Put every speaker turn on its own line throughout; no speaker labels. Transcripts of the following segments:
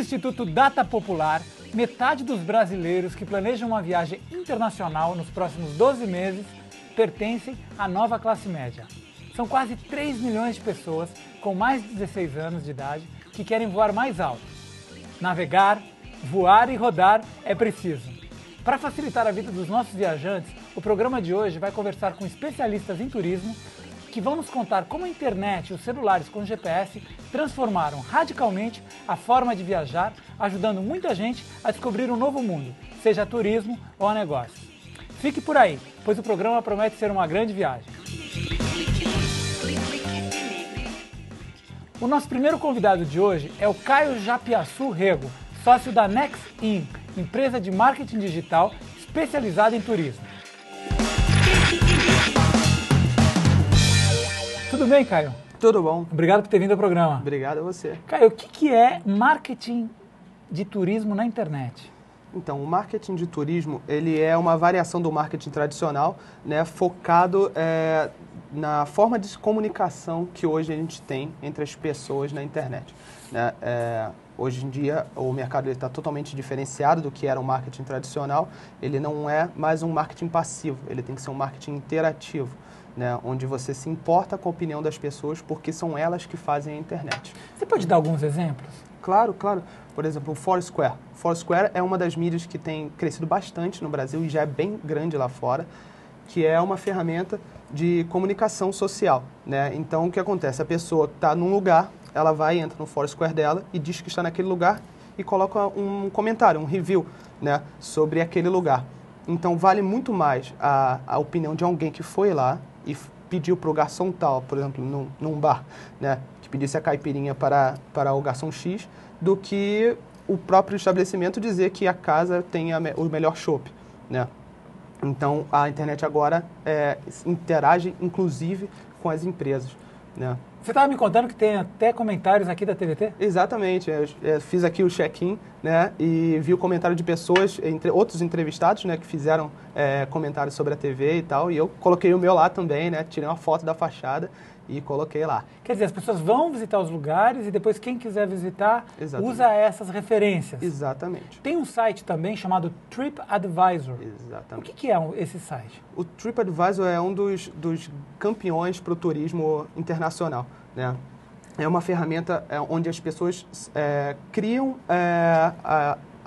Instituto Data Popular, metade dos brasileiros que planejam uma viagem internacional nos próximos 12 meses pertencem à nova classe média. São quase 3 milhões de pessoas com mais de 16 anos de idade que querem voar mais alto. Navegar, voar e rodar é preciso. Para facilitar a vida dos nossos viajantes, o programa de hoje vai conversar com especialistas em turismo que vão nos contar como a internet e os celulares com GPS transformaram radicalmente a forma de viajar, ajudando muita gente a descobrir um novo mundo, seja turismo ou a negócio. Fique por aí, pois o programa promete ser uma grande viagem. O nosso primeiro convidado de hoje é o Caio Japiaçu Rego, sócio da NextIn, empresa de marketing digital especializada em turismo. Tudo bem, Caio?
Tudo bom.
Obrigado por ter vindo ao programa.
Obrigado a você.
Caio, o que é marketing de turismo na internet?
Então, o marketing de turismo, ele é uma variação do marketing tradicional, né, focado na forma de comunicação que hoje a gente tem entre as pessoas na internet. Né? Hoje em dia, o mercado está totalmente diferenciado do que era o marketing tradicional. Ele não é mais um marketing passivo, ele tem que ser um marketing interativo, né, onde você se importa com a opinião das pessoas porque são elas que fazem a internet.
Você pode dar alguns exemplos?
Claro, claro. Por exemplo, o Foursquare. O Foursquare é uma das mídias que tem crescido bastante no Brasil e já é bem grande lá fora, que é uma ferramenta de comunicação social, né? Então, o que acontece? A pessoa está num lugar, ela vai, entra no Foursquare dela e diz que está naquele lugar e coloca um comentário, um review, né, sobre aquele lugar. Então, vale muito mais a opinião de alguém que foi lá e pediu para o garçom tal, por exemplo, num bar, né, que pedisse a caipirinha para o garçom X, do que o próprio estabelecimento dizer que a casa tem o melhor chopp, né? Então, a internet agora interage, inclusive, com as empresas, né?
Você estava me contando que tem até comentários aqui da TVT?
Exatamente. Eu fiz aqui o check-in, né, e vi o comentário de pessoas, entre outros entrevistados, né, que fizeram comentários sobre a TV e tal, e eu coloquei o meu lá também, né, tirei uma foto da fachada e coloquei lá.
Quer dizer, as pessoas vão visitar os lugares e depois quem quiser visitar usa essas referências.
Exatamente.
Tem um site também chamado TripAdvisor.
Exatamente.
O que é esse site?
O TripAdvisor é um dos campeões para o turismo internacional, né? É uma ferramenta onde as pessoas criam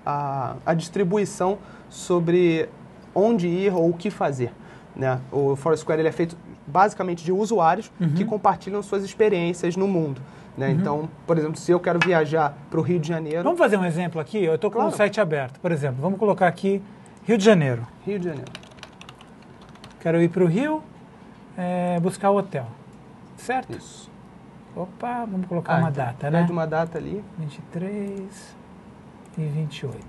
a distribuição sobre onde ir ou o que fazer, né? O Foursquare ele é feito basicamente de usuários que compartilham suas experiências no mundo, né? Então, por exemplo, se eu quero viajar para o Rio de Janeiro...
Vamos fazer um exemplo aqui? Eu estou com o site aberto, por exemplo. Vamos colocar aqui Rio de Janeiro.
Rio de Janeiro.
Quero ir para o Rio, buscar o hotel, certo?
Isso.
Opa, vamos colocar uma data, né?
Pede uma data ali.
23 e 28.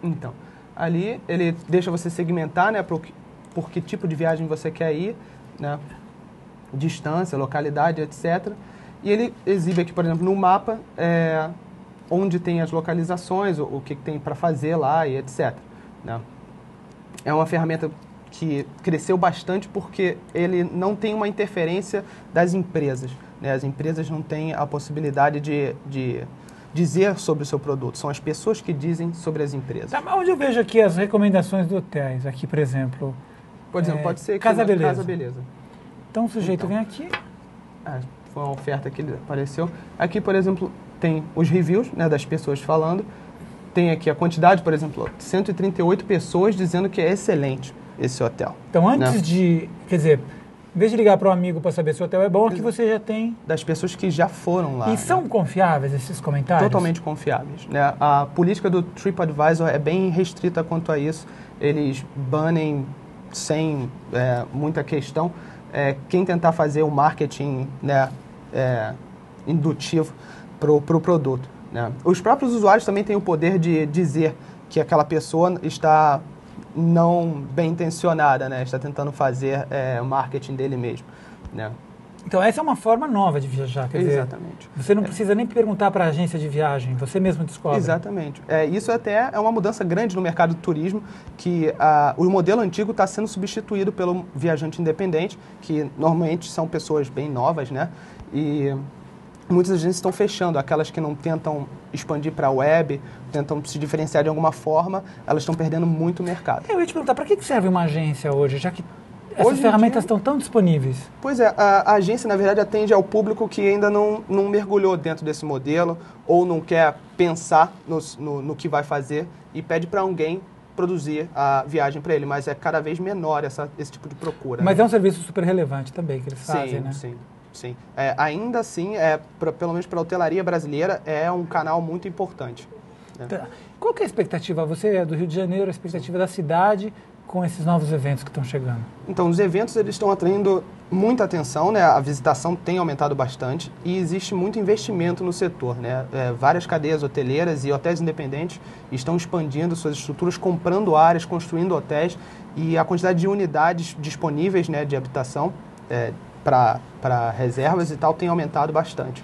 Então, ali ele deixa você segmentar, né, por que tipo de viagem você quer ir, né, distância, localidade, etc. E ele exibe aqui, por exemplo, no mapa, onde tem as localizações, o que tem para fazer lá e etc. Né? É uma ferramenta que cresceu bastante porque ele não tem uma interferência das empresas, né? As empresas não têm a possibilidade de dizer sobre o seu produto. São as pessoas que dizem sobre as empresas.
Tá, mas onde eu vejo aqui as recomendações de hotéis? Aqui, por exemplo...
Por exemplo, pode ser aqui
Casa Beleza.
Casa Beleza.
Então o sujeito vem aqui...
Foi uma oferta que apareceu. Aqui, por exemplo, tem os reviews, né, das pessoas falando. Tem aqui a quantidade, por exemplo, 138 pessoas dizendo que é excelente esse hotel.
Então antes de... Quer dizer, em vez de ligar para um amigo para saber se o hotel é bom, aqui você já tem...
Das pessoas que já foram lá.
E são confiáveis esses comentários?
Totalmente confiáveis, né? A política do TripAdvisor é bem restrita quanto a isso. Eles banem sem muita questão quem tentar fazer o marketing, né, indutivo para o produto, né? Os próprios usuários também têm o poder de dizer que aquela pessoa está não bem intencionada, né? Está tentando fazer o marketing dele mesmo, né?
Então essa é uma forma nova de viajar, quer dizer,
exatamente.
Você não precisa nem perguntar para a agência de viagem, você mesmo descobre.
Exatamente. Isso até é uma mudança grande no mercado do turismo, que o modelo antigo está sendo substituído pelo viajante independente, que normalmente são pessoas bem novas, né? E muitas agências estão fechando. Aquelas que não tentam expandir para a web, tentam se diferenciar de alguma forma, elas estão perdendo muito mercado.
Eu ia te perguntar, para que serve uma agência hoje, já que essas ferramentas estão tão disponíveis?
Pois é, a agência, na verdade, atende ao público que ainda não mergulhou dentro desse modelo ou não quer pensar no que vai fazer e pede para alguém produzir a viagem para ele, mas é cada vez menor esse tipo de procura.
Mas
né?
é um serviço super relevante também que eles fazem, né?
Sim. Ainda assim, pelo menos para a hotelaria brasileira, é um canal muito importante. Né?
Tá. Qual que é a expectativa? Você é do Rio de Janeiro, a expectativa da cidade com esses novos eventos que estão chegando?
Então, os eventos eles estão atraindo muita atenção, né? A visitação tem aumentado bastante e existe muito investimento no setor, né? Várias cadeias hoteleiras e hotéis independentes estão expandindo suas estruturas, comprando áreas, construindo hotéis e a quantidade de unidades disponíveis, né, de habitação para reservas e tal tem aumentado bastante.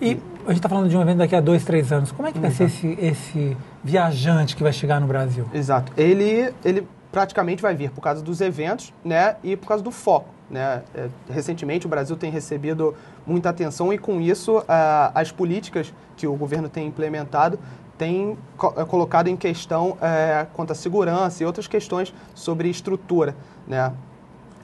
E a gente está falando de um evento daqui a 2, 3 anos. Como é que vai ser esse viajante que vai chegar no Brasil?
Exato. Ele praticamente vai vir por causa dos eventos, né, e por causa do foco. Né? Recentemente o Brasil tem recebido muita atenção e com isso as políticas que o governo tem implementado têm colocado em questão quanto à segurança e outras questões sobre estrutura, né?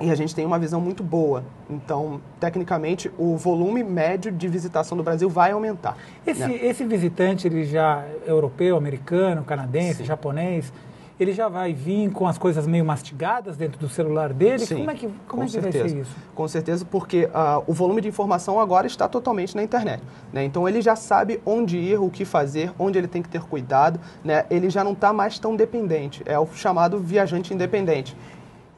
E a gente tem uma visão muito boa. Então, tecnicamente, o volume médio de visitação do Brasil vai aumentar.
Esse visitante, ele já é europeu, americano, canadense, Sim. japonês, ele já vai vir com as coisas meio mastigadas dentro do celular dele?
Sim,
como é que vai ser isso?
Com certeza, porque o volume de informação agora está totalmente na internet. Né? Então, ele já sabe onde ir, o que fazer, onde ele tem que ter cuidado. Né? Ele já não está mais tão dependente. É o chamado viajante independente.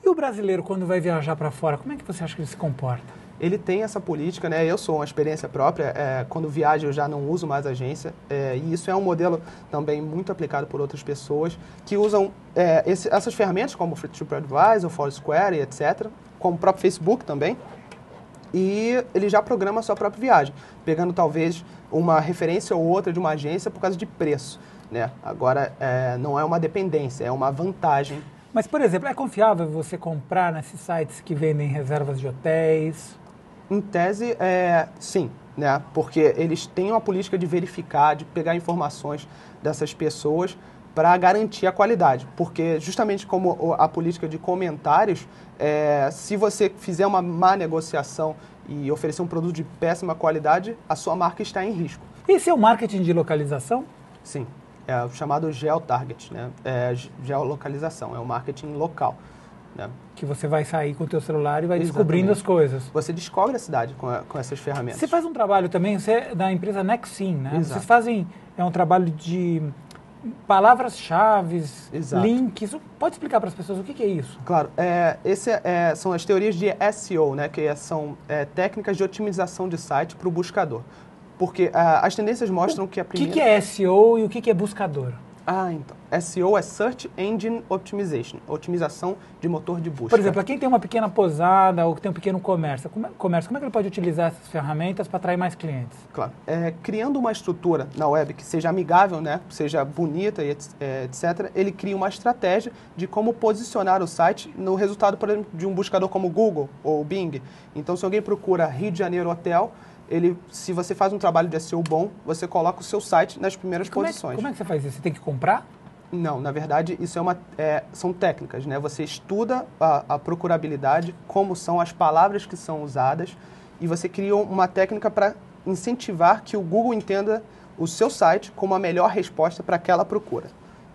E o brasileiro, quando vai viajar para fora, como é que você acha que ele se comporta?
Ele tem essa política, né? Eu sou uma experiência própria, quando viajo eu já não uso mais agência, e isso é um modelo também muito aplicado por outras pessoas que usam essas ferramentas como o TripAdvisor, Foursquare, etc., como o próprio Facebook também, e ele já programa a sua própria viagem, pegando talvez uma referência ou outra de uma agência por causa de preço. Né? Agora, não é uma dependência, é uma vantagem.
Mas, por exemplo, é confiável você comprar nesses sites que vendem reservas de hotéis?
Em tese, sim, né? Porque eles têm uma política de verificar, de pegar informações dessas pessoas para garantir a qualidade. Porque, justamente como a política de comentários, se você fizer uma má negociação e oferecer um produto de péssima qualidade, a sua marca está em risco.
Esse é o marketing de localização?
Sim. É o chamado geotarget, né? Geolocalização, é o marketing local. Né?
Que você vai sair com o teu celular e vai descobrindo as coisas.
Você descobre a cidade com essas ferramentas.
Você faz um trabalho também, você é da empresa Nexim, né?
Exato.
Vocês fazem um trabalho de palavras-chave, links. Pode explicar para as pessoas o que é isso?
Claro. São as teorias de SEO, né? Que são técnicas de otimização de site para o buscador. Porque as tendências mostram que a primeira...
O que é SEO e o que é buscador?
Então. SEO é Search Engine Optimization, otimização de motor de busca.
Por exemplo, quem tem uma pequena pousada ou que tem um pequeno comércio, como é que ele pode utilizar essas ferramentas para atrair mais clientes?
Claro. Criando uma estrutura na web que seja amigável, né, seja bonita, etc., ele cria uma estratégia de como posicionar o site no resultado, por exemplo, de um buscador como Google ou Bing. Então, se alguém procura Rio de Janeiro Hotel, se você faz um trabalho de SEO bom, você coloca o seu site nas primeiras posições.
Como é que você faz isso? Você tem que comprar?
Não, na verdade, isso são técnicas, né? Você estuda a procurabilidade, como são as palavras que são usadas, e você cria uma técnica para incentivar que o Google entenda o seu site como a melhor resposta para aquela procura,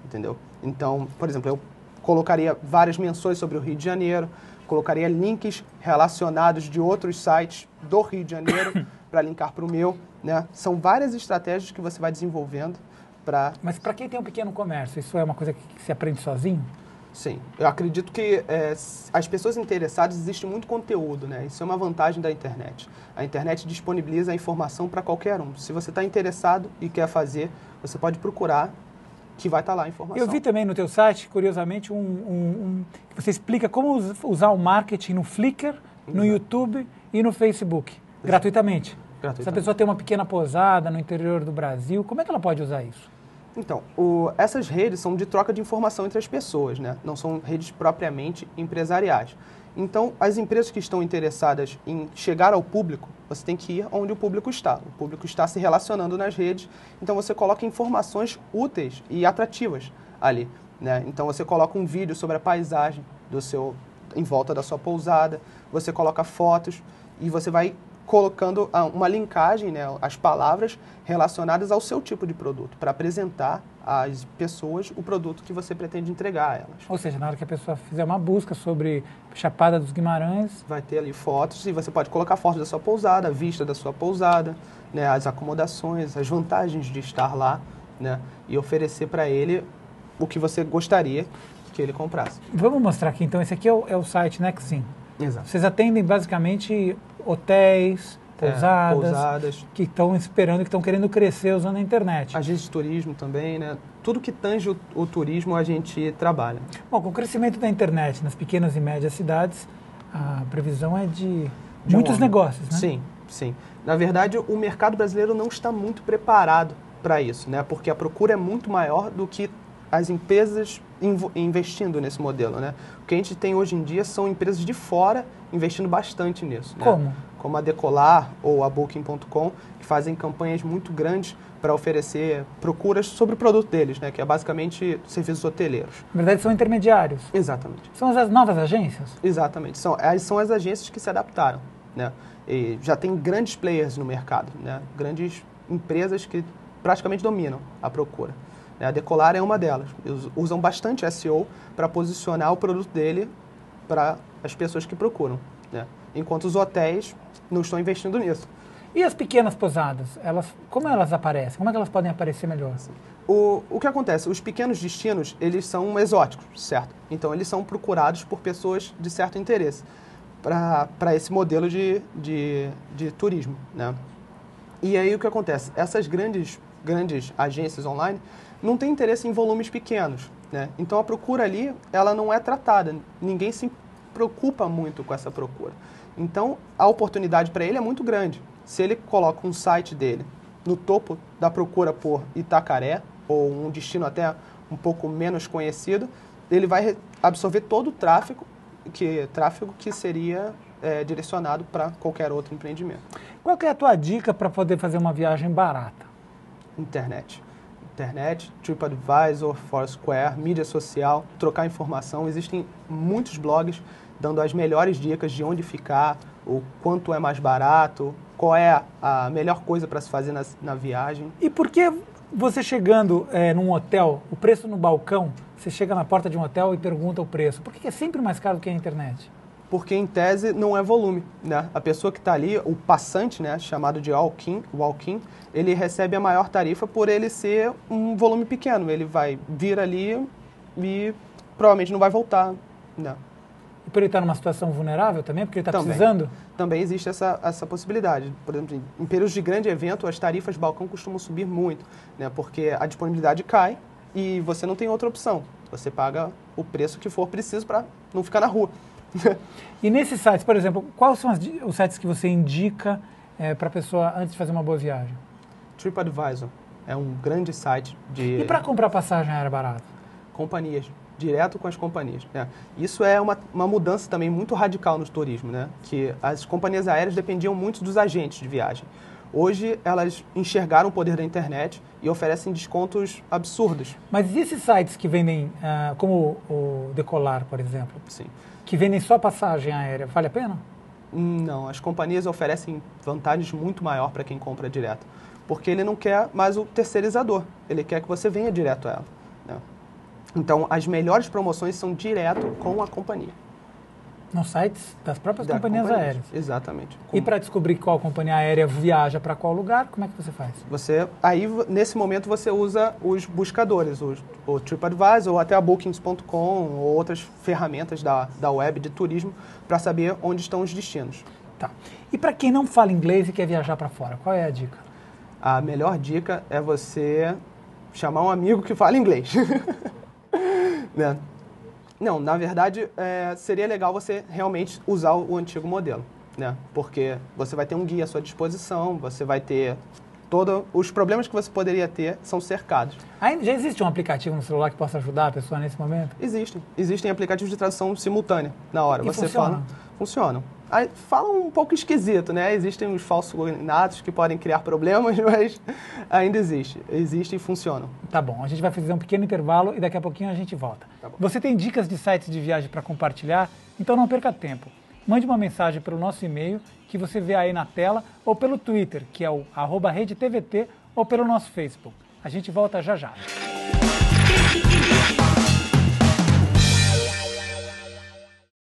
entendeu? Então, por exemplo, eu colocaria várias menções sobre o Rio de Janeiro, colocaria links relacionados de outros sites do Rio de Janeiro para linkar para o meu, né? São várias estratégias que você vai desenvolvendo.
Mas para quem tem um pequeno comércio, isso é uma coisa que se aprende sozinho?
Sim. Eu acredito que as pessoas interessadas, existe muito conteúdo, né? Isso é uma vantagem da internet. A internet disponibiliza a informação para qualquer um. Se você está interessado e quer fazer, você pode procurar que vai estar lá a informação.
Eu vi também no teu site, curiosamente, você explica como usar o marketing no Flickr, no YouTube e no Facebook, gratuitamente. Se a pessoa tem uma pequena pousada no interior do Brasil, como é que ela pode usar isso?
Então, essas redes são de troca de informação entre as pessoas, né? Não são redes propriamente empresariais. Então, as empresas que estão interessadas em chegar ao público, você tem que ir onde o público está. O público está se relacionando nas redes, então você coloca informações úteis e atrativas ali, né? Então, você coloca um vídeo sobre a paisagem em volta da sua pousada, você coloca fotos e você vai colocando uma linkagem, né, as palavras relacionadas ao seu tipo de produto, para apresentar às pessoas o produto que você pretende entregar a elas.
Ou seja, na hora que a pessoa fizer uma busca sobre Chapada dos Guimarães...
Vai ter ali fotos e você pode colocar fotos da sua pousada, a vista da sua pousada, né, as acomodações, as vantagens de estar lá, né, e oferecer para ele o que você gostaria que ele comprasse.
Vamos mostrar aqui, então, esse aqui é o site Nexim.
Exato.
Vocês atendem basicamente hotéis, pousadas, que estão esperando, que estão querendo crescer usando a internet.
Agências de turismo também, né? Tudo que tange o turismo a gente trabalha.
Bom, com o crescimento da internet nas pequenas e médias cidades, a previsão é de muitos negócios, né?
Sim, sim. Na verdade, o mercado brasileiro não está muito preparado para isso, né? Porque a procura é muito maior do que as empresas investindo nesse modelo, né? O que a gente tem hoje em dia são empresas de fora investindo bastante nisso.
Como?
Né? Como a Decolar ou a Booking.com, que fazem campanhas muito grandes para oferecer procuras sobre o produto deles, né? Que é basicamente serviços hoteleiros.
Na verdade, são intermediários.
Exatamente.
São as novas agências?
Exatamente. São as agências que se adaptaram, né? E já tem grandes players no mercado, né? Grandes empresas que praticamente dominam a procura. A Decolar é uma delas. Eles usam bastante SEO para posicionar o produto dele para as pessoas que procuram, né? Enquanto os hotéis não estão investindo nisso.
E as pequenas pousadas, como elas aparecem? Como é que elas podem aparecer melhor?
O que acontece? Os pequenos destinos, eles são exóticos, certo? Então, eles são procurados por pessoas de certo interesse para esse modelo de turismo, né? E aí, o que acontece? Essas grandes agências online não têm interesse em volumes pequenos, né? Então, a procura ali, ela não é tratada. Ninguém se preocupa muito com essa procura. Então, a oportunidade para ele é muito grande. Se ele coloca um site dele no topo da procura por Itacaré, ou um destino até um pouco menos conhecido, ele vai absorver todo o tráfego que seria direcionado para qualquer outro empreendimento.
Qual que é a tua dica para poder fazer uma viagem barata?
Internet, TripAdvisor, Foursquare, mídia social, trocar informação. Existem muitos blogs dando as melhores dicas de onde ficar, o quanto é mais barato, qual é a melhor coisa para se fazer na viagem.
E por que você chegando num hotel, o preço no balcão, você chega na porta de um hotel e pergunta o preço? Por que é sempre mais caro do que a internet?
Porque, em tese, não é volume, né? A pessoa que está ali, o passante, né, chamado de walk-in, ele recebe a maior tarifa por ele ser um volume pequeno. Ele vai vir ali e provavelmente não vai voltar, né?
E por ele estar numa situação vulnerável também, porque ele está
Também.
precisando?
Também existe essa possibilidade. Por exemplo, em períodos de grande evento, as tarifas de balcão costumam subir muito, né? Porque a disponibilidade cai e você não tem outra opção. Você paga o preço que for preciso para não ficar na rua.
E nesses sites, por exemplo, quais são os sites que você indica para a pessoa antes de fazer uma boa viagem?
TripAdvisor é um grande site de...
E para comprar passagem aérea barata?
Companhias, direto com as companhias, né? Isso é uma mudança também muito radical no turismo, né? Que as companhias aéreas dependiam muito dos agentes de viagem. Hoje, elas enxergaram o poder da internet e oferecem descontos absurdos.
Mas e esses sites que vendem, como o Decolar, por exemplo?
Sim.
Que vendem só passagem aérea, vale a pena?
Não, as companhias oferecem vantagens muito maior para quem compra direto. Porque ele não quer mais o terceirizador, ele quer que você venha direto a ela, né? Então, as melhores promoções são direto com a companhia.
Nos sites das próprias companhias aéreas?
Exatamente.
E para descobrir qual companhia aérea viaja para qual lugar, como é que você faz?
Nesse momento, você usa os buscadores, o TripAdvisor ou até a Bookings.com ou outras ferramentas da web de turismo para saber onde estão os destinos.
Tá. E para quem não fala inglês e quer viajar para fora, qual é a dica?
A melhor dica é você chamar um amigo que fala inglês. Né? Não, na verdade, seria legal você realmente usar o antigo modelo, né? Porque você vai ter um guia à sua disposição, você vai ter Os problemas que você poderia ter são cercados.
Já existe um aplicativo no celular que possa ajudar a pessoa nesse momento?
Existem aplicativos de tradução simultânea na hora.
E
você
funcionam?
fala, funcionam. Aí, fala um pouco esquisito, né? Existem os falsos cognatos que podem criar problemas, mas ainda existe e funcionam.
Tá bom, a gente vai fazer um pequeno intervalo e daqui a pouquinho a gente volta.
Tá bom.
Você tem dicas de sites de viagem para compartilhar? Então não perca tempo. Mande uma mensagem pelo nosso e-mail, que você vê aí na tela, ou pelo Twitter, que é o @RedeTVT, ou pelo nosso Facebook. A gente volta já já.